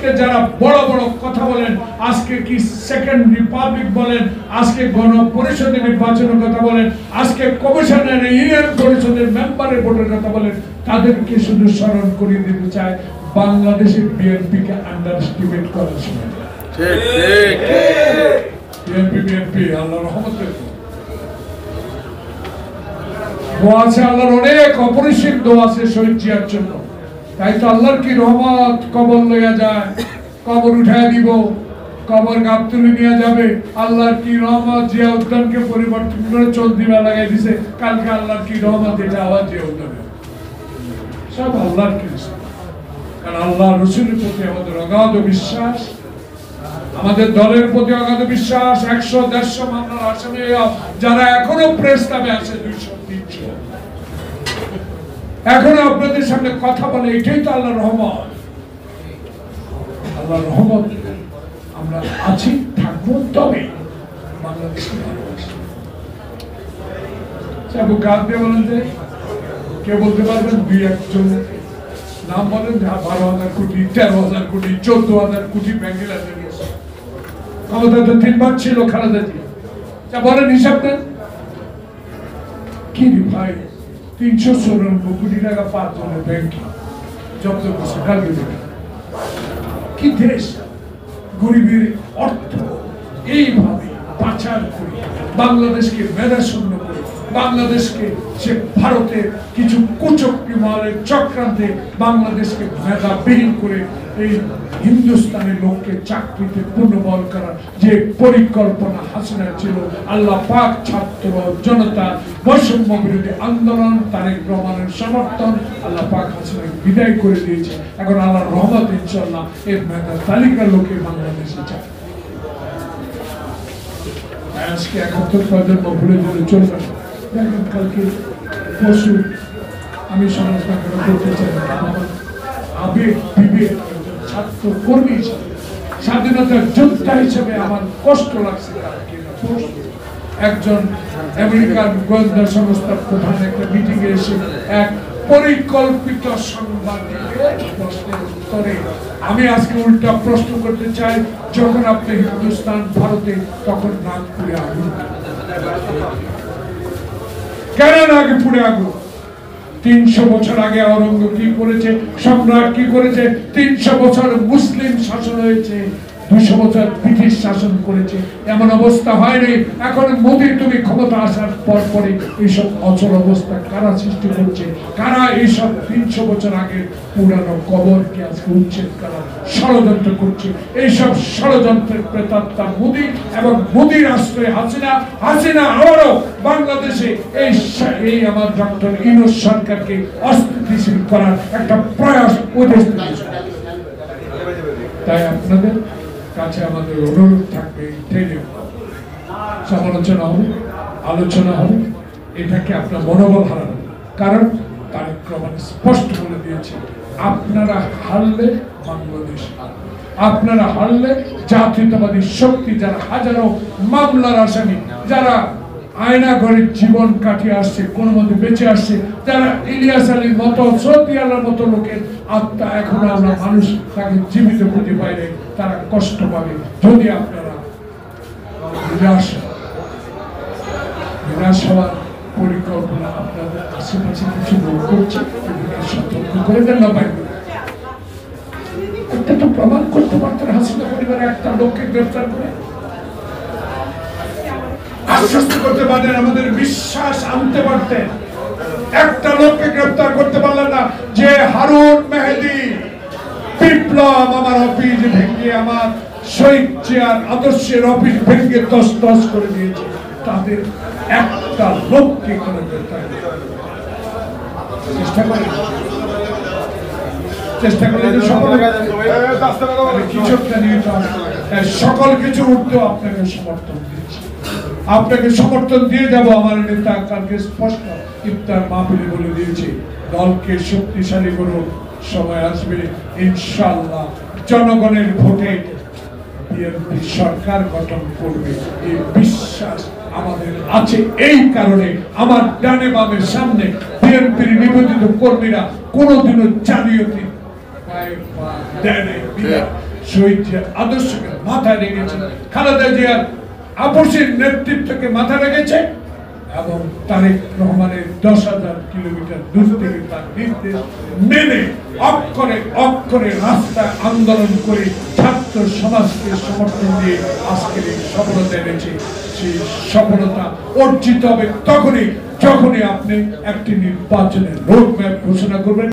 আজকে যারা বড় বড় কথা বলেন, আজকে কি সেকেন্ড রিপাবলিক বলেন, আজকে গণপরিষদের নির্বাচনের কথা বলেন, আজকে কমিশনের ইউনিয়ন পরিষদের মেম্বারের ভোটের কথা বলেন, তাদেরকে শুধু স্মরণ করিয়ে দিতে চায় বাংলাদেশের বিএনপিকে আন্ডারস্টিমেট করার সময়। বিএনপি আল্লাহর রহমতের দোয়া আছে, আল্লাহর অনেক অপরিসীম দোয়া আছে শহীদ জিয়ার জন্য। তাই তো আল্লাহর কি রহমত, কবর লইয়া যায়, কবর উঠায় দিব, কবর গাব তুলে নিয়ে যাবে। আল্লাহর কি রহমত, জিয়া উদ্যানকে পরিবর্তন করে চলদিবা লাগাই দিছে। কালকে আল্লাহর কি রহমত, এটা আবার জিয়া উদ্যানে সব আল্লাহর কি। কারণ আল্লাহ রসুলের প্রতি আমাদের অগাধ বিশ্বাস, আমাদের দলের প্রতি অগাধ বিশ্বাস। 100-150 মামলার আসামি যারা এখনো প্রেস ক্লাবে আছে 200-300, এখনো আপনাদের সামনে কথা বলে, এটাই তো আল্লাহর রহমত। আল্লাহর রহমত আমরা আছি, থাকবো, তবে বাংলাদেশকে ভালোবাসি। গাছ দিয়ে বলেন যে কে বলতে পারবেন 2-1 নাম বলেন, 12,000 কোটি, 13,000 কোটি, 14,000 কোটি ব্যাংকে লাগবে। ক্ষমতা তো 3বার ছিল খালেদা জিয়া। বলেন হিসাব দেন কি ভাই, 394 কোটি টাকা 5 জনের ব্যাংকে জব্দ করছে। কি দেশ, গরিবের অর্থ এইভাবে পাচার করে বাংলাদেশকে মেধাশূন্য করে, বাংলাদেশকে সে ভারতের কিছু কুচক্রী মহলের চক্রান্তে বাংলাদেশকে মেধাবিহীন করে এই হিন্দুস্তানের লোককে চাকরিতে পুনর্বল করার যে পরিকল্পনা হাসিনার ছিল, আল্লাহ পাক ছাত্র জনতা বৈষম্য বিরোধী আন্দোলন, তারেক রহমানের সমর্থন, আল্লাহ পাক হাসিনাকে বিদায় করে দিয়েছে। এখন আল্লাহর রহমত ইনশাআল্লাহ এর মেধা তালিকার লোকে বাংলাদেশে যায়। আজকে 71 প্রজন্ম ভুলে গেলে চলবে না। দেখেন কালকে পশু আমি সমালোচনা করতে চাই না, আবেগ বিবেক ছাত্র কর্মী হিসাবে, স্বাধীনতার যোদ্ধা হিসেবে আমার কষ্ট লাগছে। একজন আমেরিকান গোয়েন্দা সংস্থার প্রধান একটা মিটিংয়ে এসে এক পরিকল্পিত সংবাদের প্রশ্নের উত্তরে আমি আজকে উল্টা প্রশ্ন করতে চাই, যখন আপনি হিন্দুস্তান ভারতে, তখন নাগপুরে আগুন কেন? আগে পুড়ে আগুন 300 বছর আগে আওরঙ্গজেব কি করেছে, সম্রাট কি করেছে, 300 বছর মুসলিম শাসন হয়েছে, 200 বছর ব্রিটিশ শাসন করেছে, এমন অবস্থা হয়নি। এখন মোদী তুমি ক্ষমতা আসার পর পরে এইসব অচল অবস্থা কারা সৃষ্টি করছে? কারা এইসব 300 বছর আগে পুরানো কবরকে আজকে উচ্ছেদ করার ষড়যন্ত্র করছে? এইসব ষড়যন্ত্রের প্রেতাত্মা মোদী এবং মোদীর আশ্রয়ে হাসিনা আবারও বাংলাদেশে এই আমার ডক্টর ইউনূস সরকারকে অস্থিতিশীল করার একটা প্রয়াস ওদের। তাই আপনাদের কাছে আমাদের অনুরোধ থাকবে, সমালোচনা হবে, আলোচনা হবে, এটাকে আপনার মনোবল হারানো। কারণ তারেক রহমান স্পষ্ট বলে দিয়েছে, আপনারা হারলে বাংলাদেশ হারবে, আপনারা হারলে জাতীয়তাবাদী শক্তি যারা হাজারো মামলার আসামি, যারা আয়না ঘরে জীবন কাটিয়ে আসছে, কোনো মধ্যে বেঁচে আসছে, যারা ইলিয়াস আলীর মতো, সৌদি আল্লাহর মতো লোকের আত্মা এখনো আমরা মানুষ তাকে জীবিত খুঁজে পাইলে তারা কষ্ট পাবে। যদি আপনারা নিরাশ হওয়ার পরিকল্পনা আপনাদের আশেপাশে কিছু লোক করছে, সতর্ক করে দেন না। পাইবে একটা তো প্রমাণ করতে পারতেন, হাসিনা পরিবারে একটা লোককে গ্রেফতার করে আশ্বস্ত করতে পারতেন, আমাদের বিশ্বাস আনতে পারতেন। একটা লোককে গ্রেফতার করতে পারলেন না, যে হারুন মেহেদী বিপ্লব আমার অফিস ভেঙে, আমার শহীদ জিয়ার আদর্শের অফিস ভেঙে তছনছ করে দিয়েছে, তাদের একটা লোককে করে গ্রেফতার চেষ্টা করে কিছু সকল কিছু উঠতে আপনাকে সমর্থন দিচ্ছি, আপনাকে সমর্থন দিয়ে যাব। আমার নেতা কালকে স্পষ্ট ইফতার মাহফিলে বলে দিয়েছে, দলকে শক্তিশালী করুন, সময় আসবে ইনশাআল্লাহ জনগণের ভোটে বিএনপি সরকার গঠন করবে, এই বিশ্বাস আমাদের আছে। এই কারণে আমার ডানে বামের সামনে বিএনপির নিবেদিত কর্মীরা কোনোদিনও জালিয়াতি শহীদ জিয়ার আদর্শকে মাথায় রেখেছে, খালেদা জিয়ার আপসের নেতৃত্বকে মাথায় রেখেছে এবং তারেক রহমানের 10,000 কিলোমিটার দূর থেকে তার নির্দেশ মেনে অক্ষরে অক্ষরে রাস্তায় আন্দোলন করে ছাত্র সমাজকে সমর্থন দিয়ে আজকের এই সফলতা এনেছে। সেই সফলতা অর্জিত হবে তখনই যখনই আপনি একটি নির্বাচনের রোড ম্যাপ ঘোষণা করবেন।